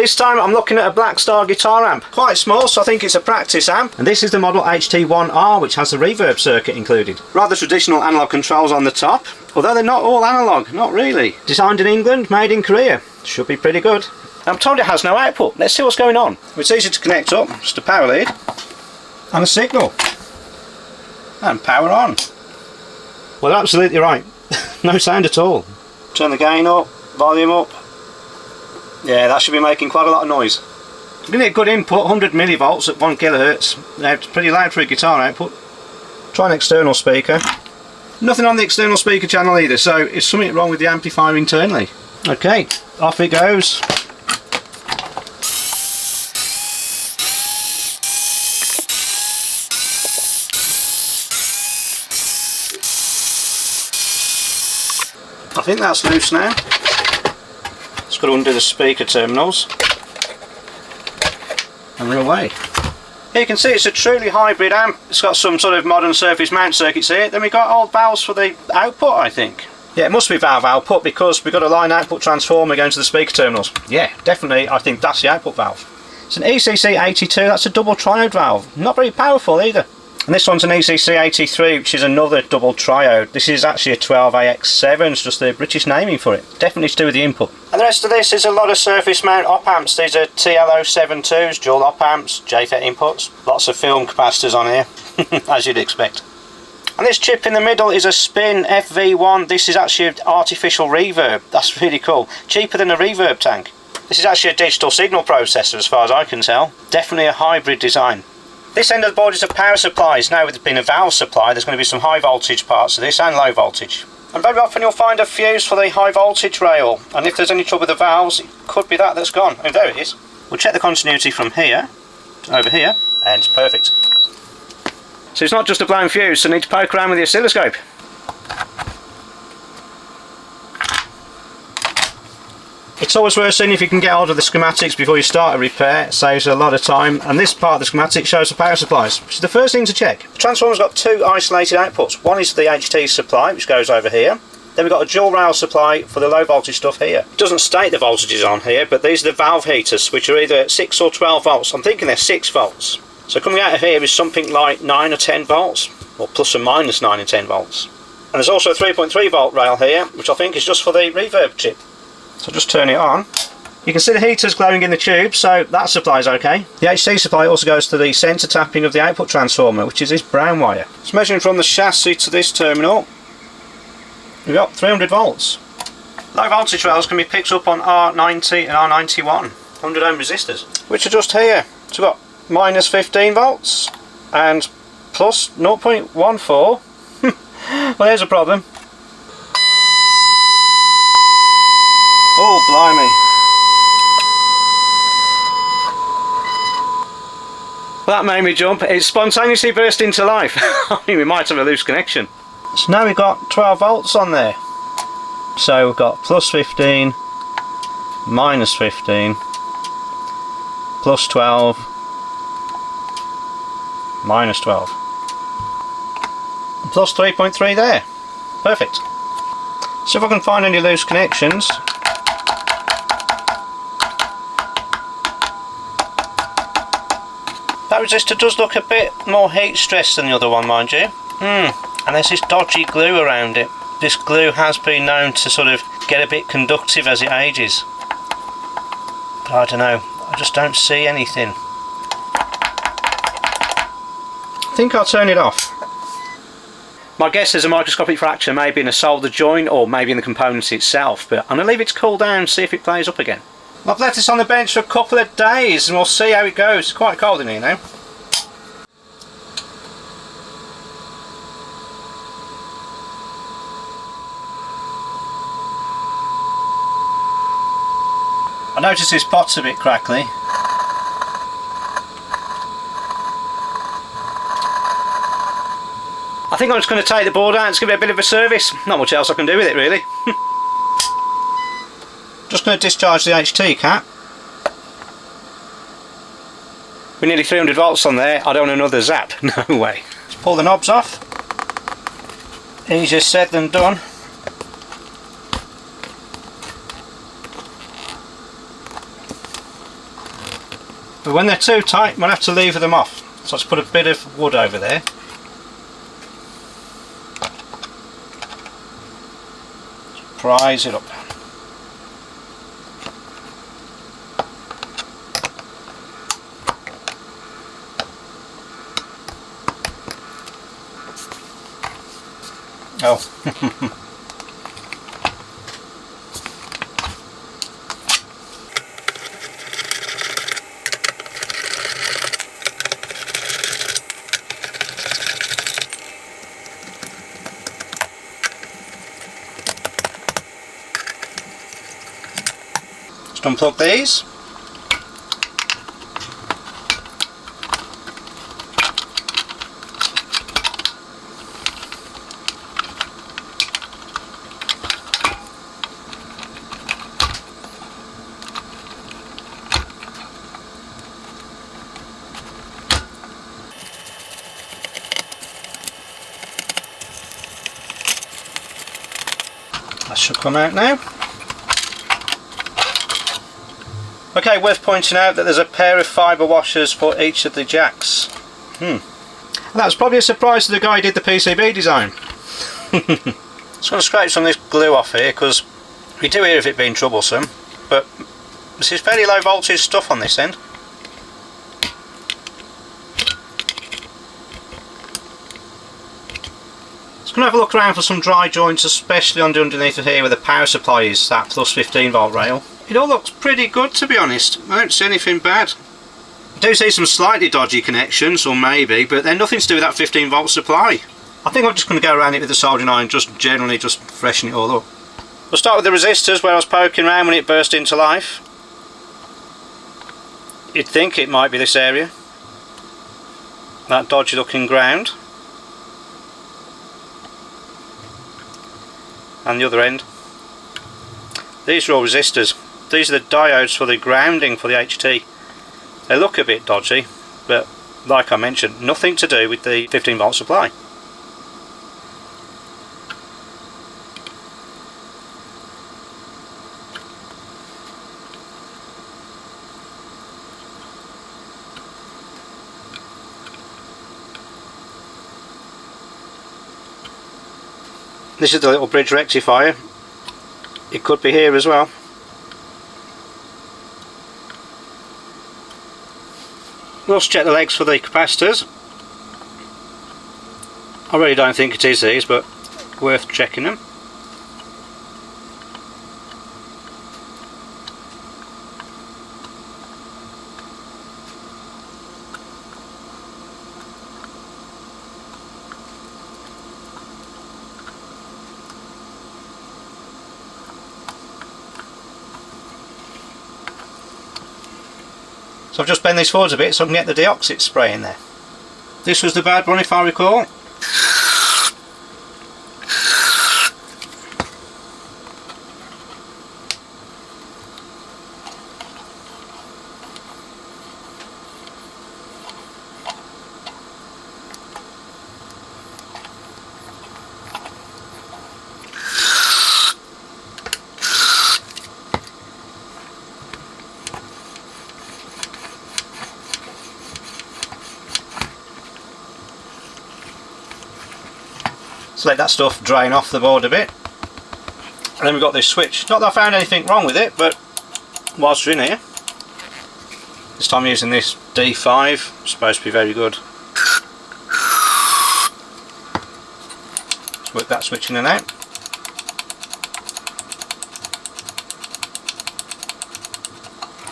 This time I'm looking at a Blackstar guitar amp. Quite small, so I think it's a practice amp. And this is the model HT-1R, which has the reverb circuit included. Rather traditional analog controls on the top, although they're not all analog, not really. Designed in England, made in Korea. Should be pretty good. I'm told it has no output. Let's see what's going on. It's easy to connect up, just a power lead and a signal. And power on. Well, absolutely right. No sound at all. Turn the gain up, volume up. Yeah, that should be making quite a lot of noise. Giving it a good input, 100 millivolts at 1 kilohertz. Now, it's pretty loud for a guitar output. Try an external speaker. Nothing on the external speaker channel either, so is something wrong with the amplifier internally? Okay, off it goes. I think that's loose now. Just got to undo the speaker terminals and we're away. Here you can see it's a truly hybrid amp. It's got some sort of modern surface mount circuits here. Then we've got old valves for the output, I think. Yeah, it must be valve output because we've got a line output transformer going to the speaker terminals. Yeah, definitely I think that's the output valve. It's an ECC82, that's a double triode valve. Not very powerful either. And this one's an ECC83, which is another double triode. This is actually a 12AX7, it's just the British naming for it. Definitely to do with the input. And the rest of this is a lot of surface mount op amps. These are TL072s, dual op amps, JFET inputs. Lots of film capacitors on here, as you'd expect. And this chip in the middle is a Spin FV1. This is actually an artificial reverb. That's really cool. Cheaper than a reverb tank. This is actually a digital signal processor as far as I can tell. Definitely a hybrid design. This end of the board is a power supply. Now with it being a valve supply, there's going to be some high voltage parts of this and low voltage. And very often you'll find a fuse for the high voltage rail, and if there's any trouble with the valves, it could be that's gone. Oh, there it is. We'll check the continuity from here to over here, and it's perfect. So it's not just a blown fuse, so you need to poke around with the oscilloscope. It's always worth seeing if you can get hold of the schematics before you start a repair. It saves a lot of time, and this part of the schematic shows the power supplies, which is the first thing to check. The transformer's got two isolated outputs. One is the HT supply, which goes over here. Then we've got a dual rail supply for the low voltage stuff here. It doesn't state the voltages on here, but these are the valve heaters, which are either 6 or 12 volts. I'm thinking they're 6 volts. So coming out of here is something like 9 or 10 volts, or plus or minus 9 and 10 volts. And there's also a 3.3 volt rail here, which I think is just for the reverb chip. So just turn it on. You can see the heaters glowing in the tube, so that supply's okay. The HT supply also goes to the centre tapping of the output transformer, which is this brown wire. It's measuring from the chassis to this terminal. We've got 300 volts. Low voltage rails can be picked up on R90 and R91, 100 ohm resistors, which are just here. So we've got minus 15 volts and plus 0.14. Well, there's a problem. Oh, blimey. Well, that made me jump. It spontaneously burst into life. I mean, we might have a loose connection. So now we've got 12 volts on there. So we've got plus 15, minus 15, plus 12, minus 12. And plus 3.3 there. Perfect. So if I can find any loose connections. That resistor does look a bit more heat stressed than the other one, mind you. And there's this dodgy glue around it. This glue has been known to sort of get a bit conductive as it ages. But I don't know, I just don't see anything. I think I'll turn it off. My guess is a microscopic fracture may be in a solder joint or maybe in the component itself, but I'm going to leave it to cool down and see if it plays up again. I've left this on the bench for a couple of days and we'll see how it goes. It's quite cold in here now. I notice this pot's a bit crackly. I think I'm just going to take the board out and give it a bit of a service. Not much else I can do with it really. Just going to discharge the HT cap. We're nearly 300 volts on there. I don't want another zap. No way. Let's pull the knobs off. Easier said than done. but when they're too tight we'll have to lever them off. So let's put a bit of wood over there. Prise it up. Oh. Just unplug these. That should come out now. Okay, worth pointing out that there's a pair of fibre washers for each of the jacks. And that was probably a surprise to the guy who did the PCB design. Just going to scrape some of this glue off here because we do hear of it being troublesome, but this is fairly low voltage stuff on this end. Just going to have a look around for some dry joints, especially underneath of here where the power supply is, that plus 15 volt rail. It all looks pretty good, to be honest. I don't see anything bad. I do see some slightly dodgy connections, or maybe, but they're nothing to do with that 15 volt supply. I think I'm just going to go around it with the soldering iron, just generally just freshen it all up. We'll start with the resistors where I was poking around when it burst into life. You'd think it might be this area. That dodgy looking ground. And the other end. These are all resistors. These are the diodes for the grounding for the HT. They look a bit dodgy, but like I mentioned, nothing to do with the 15 volt supply. This is the little bridge rectifier. It could be here as well. We'll also check the legs for the capacitors. I really don't think it is these, but worth checking them. So I've just bent these forwards a bit so I can get the deoxit spray in there. This was the bad one if I recall. So let that stuff drain off the board a bit. And then we've got this switch. Not that I found anything wrong with it, but whilst we're in here, this time I'm using this D5, it's supposed to be very good. Let's work that switch in and out.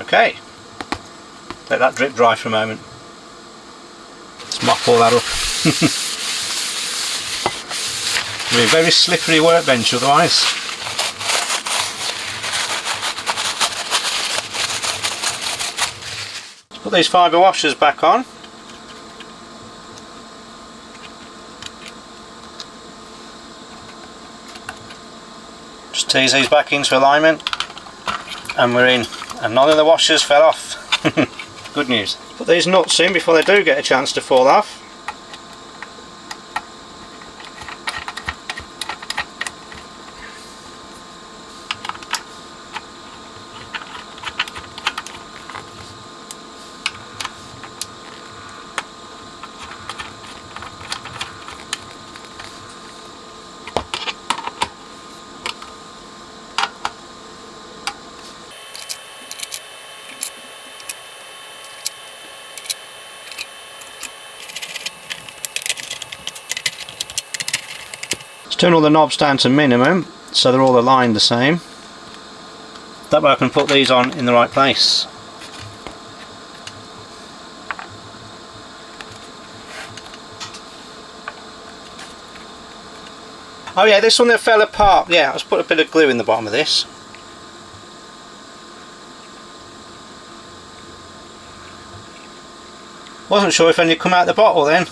Okay, let that drip dry for a moment. Let's mop all that up. It'll be a very slippery workbench otherwise. Let's put these fibre washers back on. Just tease these back into alignment and we're in. And none of the washers fell off. Good news. Put these nuts in before they do get a chance to fall off. Turn all the knobs down to minimum so they're all aligned the same. That way I can put these on in the right place. Oh yeah, this one that fell apart, yeah, let's put a bit of glue in the bottom of this. Wasn't sure if any come out the bottle then,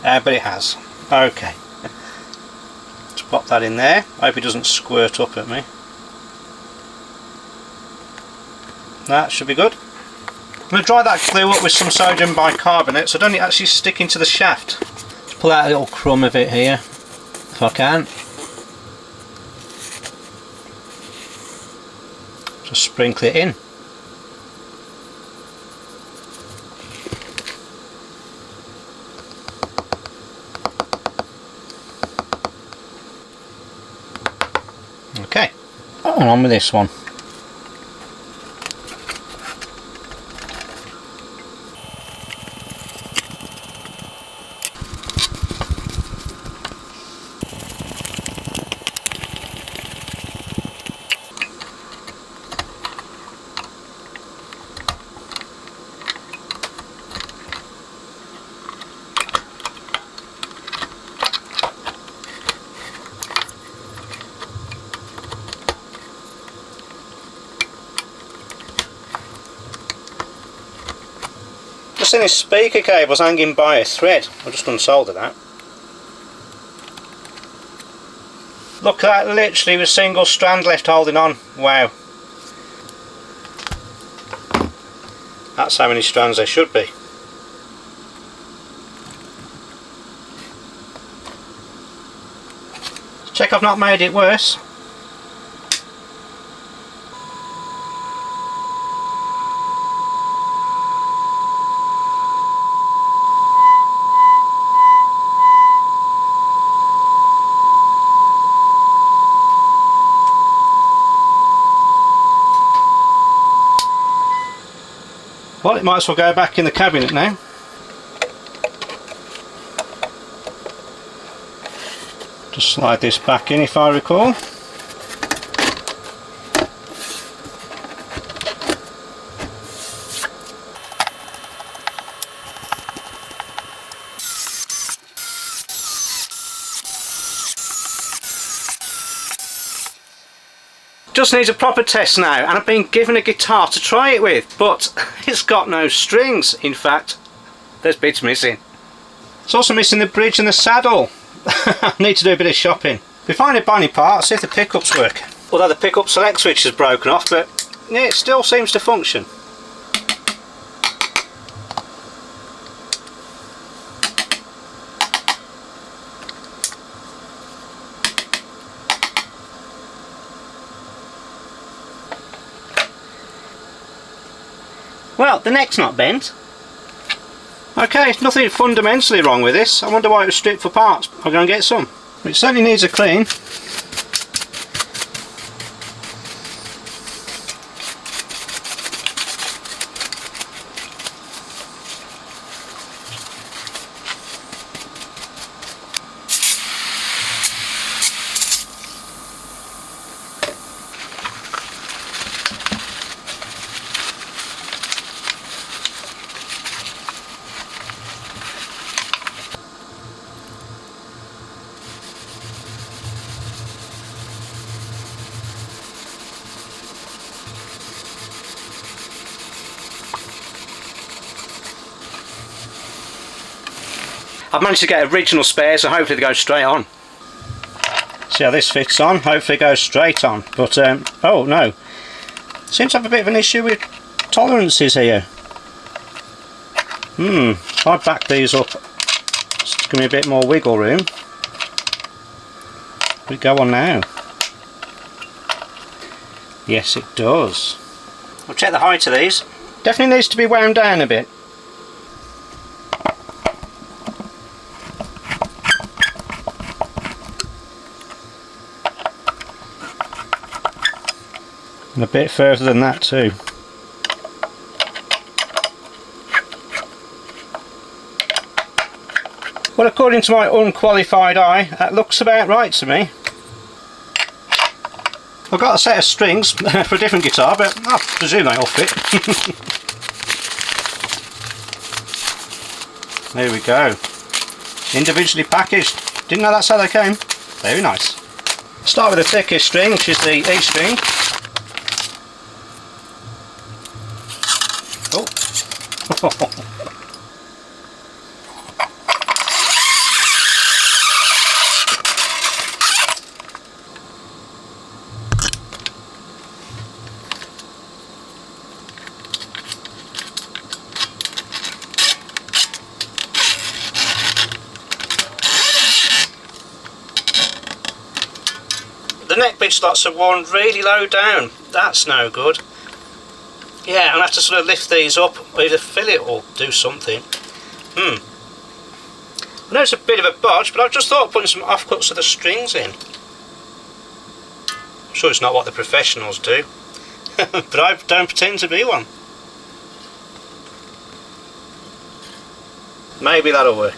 but it has. Okay. Let's pop that in there. I hope it doesn't squirt up at me. That should be good. I'm going to dry that glue up with some sodium bicarbonate so I don't actually stick into the shaft. Let's pull out a little crumb of it here, if I can. Just sprinkle it in. Okay, on with this one. Just seen this speaker cable's hanging by a thread. I'll just unsolder that. Look at that, literally with a single strand left holding on. Wow. That's how many strands there should be. Check I've not made it worse. Well, it might as well go back in the cabinet now. Just slide this back in if I recall. Just needs a proper test now, and I've been given a guitar to try it with, but it's got no strings. In fact, there's bits missing. It's also missing the bridge and the saddle. I need to do a bit of shopping. We find it by any part, see if the pickups work. Although the pickup select switch is broken off, but yeah, it still seems to function. Well, the neck's not bent. Okay, nothing fundamentally wrong with this. I wonder why it was stripped for parts. I'll go and get some. It certainly needs a clean. I've managed to get original spares, so hopefully they go straight on. See how this fits on, hopefully it goes straight on. But, oh no, seems to have a bit of an issue with tolerances here. If I back these up, just give me a bit more wiggle room. We go on now. Yes, it does. I'll check the height of these. Definitely needs to be wound down a bit. And a bit further than that too. Well, according to my unqualified eye, that looks about right to me. I've got a set of strings for a different guitar, but I presume they all fit. There we go. Individually packaged. Didn't know that's how they came. Very nice. Start with the thickest string, which is the E string. Oh. The neck bit slots are worn really low down. That's no good. Yeah, I'll have to sort of lift these up, or either fill it or do something. I know it's a bit of a bodge, but I've just thought of putting some offcuts of the strings in. I'm sure it's not what the professionals do, but I don't pretend to be one. Maybe that'll work.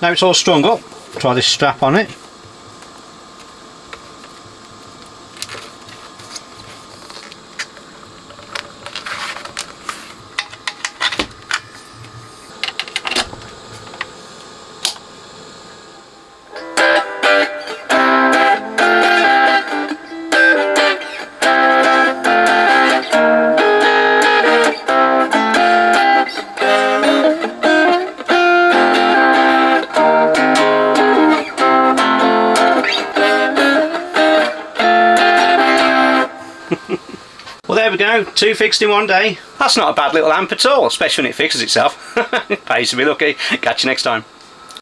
Now it's all strung up, try this strap on it. Well, there we go, 2 fixed in one day. That's not a bad little amp at all, especially when it fixes itself. Pays to be lucky. Catch you next time.